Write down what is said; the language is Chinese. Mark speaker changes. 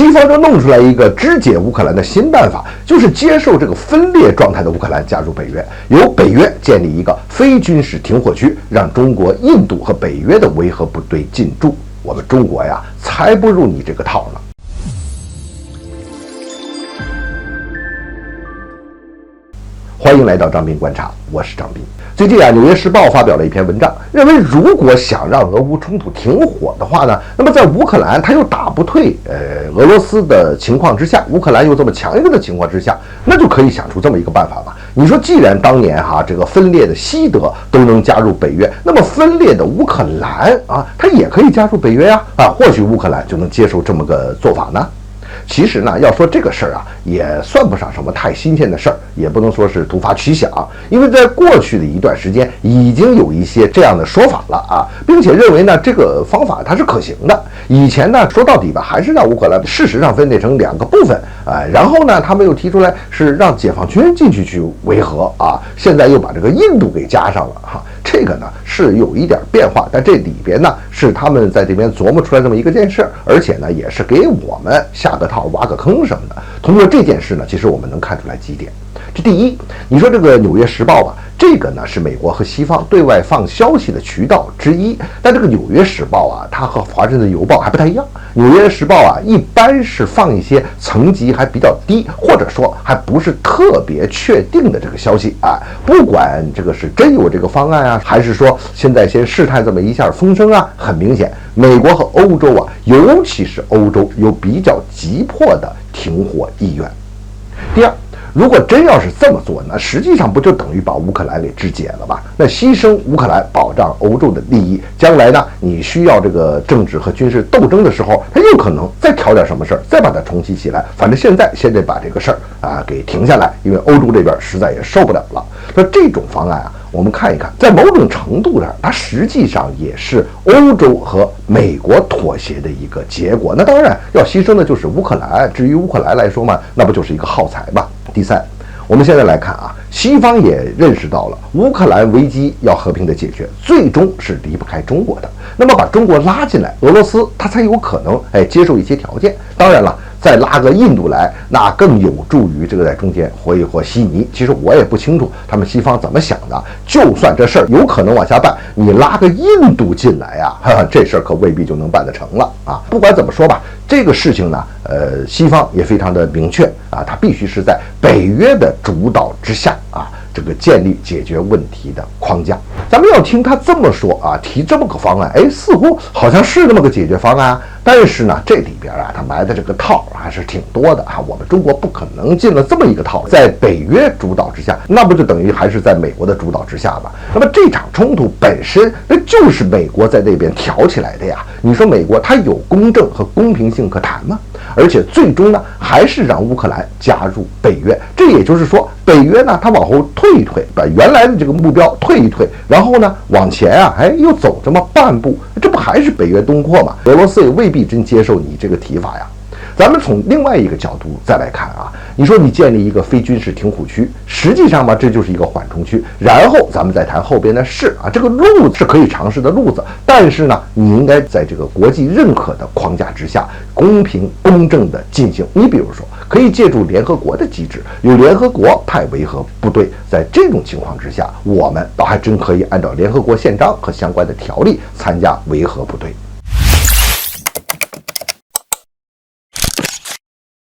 Speaker 1: 西方就弄出来一个肢解乌克兰的新办法，就是接受这个分裂状态的乌克兰加入北约，由北约建立一个非军事停火区，让中国、印度和北约的维和部队进驻。我们中国呀，才不入你这个套呢。欢迎来到张斌观察，我是张斌。最近啊，《纽约时报》发表了一篇文章，认为如果想让俄乌冲突停火的话呢，那么在乌克兰他又打不退俄罗斯的情况之下，乌克兰又这么强硬的情况之下，那就可以想出这么一个办法了。你说，既然当年这个分裂的西德都能加入北约，那么分裂的乌克兰它也可以加入北约呀或许乌克兰就能接受这么个做法呢。其实呢，要说这个事儿也算不上什么太新鲜的事儿，也不能说是突发奇想，因为在过去的一段时间已经有一些这样的说法了并且认为呢这个方法它是可行的。以前呢说到底吧，还是让乌克兰事实上分裂成两个部分然后呢他们又提出来是让解放军进去维和现在又把这个印度给加上了这个呢是有一点变化，但这里边呢是他们在这边琢磨出来这么一个件事，而且呢也是给我们下个套、挖个坑什么的。通过这件事呢，其实我们能看出来几点。这第一，你说这个《纽约时报》这个呢是美国和西方对外放消息的渠道之一，但这个《纽约时报》它和《华盛顿邮报》还不太一样。《纽约时报》一般是放一些层级还比较低，或者说还不是特别确定的这个消息不管这个是真有这个方案还是说现在先试探这么一下风声很明显，美国和欧洲尤其是欧洲有比较急迫的停火意愿。第二，如果真要是这么做，那实际上不就等于把乌克兰给肢解了吧？那牺牲乌克兰，保障欧洲的利益，将来呢，你需要这个政治和军事斗争的时候，它有可能再挑点什么事儿，再把它重启起来。反正现在先得把这个事儿给停下来，因为欧洲这边实在也受不了了。那这种方案我们看一看，在某种程度上，它实际上也是欧洲和美国妥协的一个结果。那当然要牺牲的就是乌克兰，至于乌克兰来说嘛，那不就是一个耗材嘛。第三，我们现在来看西方也认识到了乌克兰危机要和平的解决，最终是离不开中国的。那么把中国拉进来，俄罗斯它才有可能接受一些条件。当然了，再拉个印度来，那更有助于这个在中间和一和稀泥。其实我也不清楚他们西方怎么想的。就算这事儿有可能往下办，你拉个印度进来这事儿可未必就能办得成了不管怎么说吧，这个事情呢，西方也非常的明确它必须是在北约的主导之下这个建立解决问题的框架。咱们要听他这么说提这么个方案，似乎好像是那么个解决方案但是呢，这里边他埋的这个套还是挺多的我们中国不可能进了这么一个套，在北约主导之下，那不就等于还是在美国的主导之下吗？那么这场冲突本身，那就是美国在那边挑起来的呀。你说美国它有公正和公平性可谈吗？而且最终呢，还是让乌克兰加入北约。这也就是说，北约呢，它往后退一退，把原来的这个目标退一退，然后呢，往前又走这么半步，这不还是北约东扩吗？俄罗斯也未必真接受你这个提法呀。咱们从另外一个角度再来看你说你建立一个非军事停火区，实际上嘛，这就是一个缓冲区。然后咱们再谈后边的事这个路是可以尝试的路子，但是呢，你应该在这个国际认可的框架之下，公平公正的进行。你比如说，可以借助联合国的机制，由联合国派维和部队。在这种情况之下，我们倒还真可以按照联合国宪章和相关的条例参加维和部队。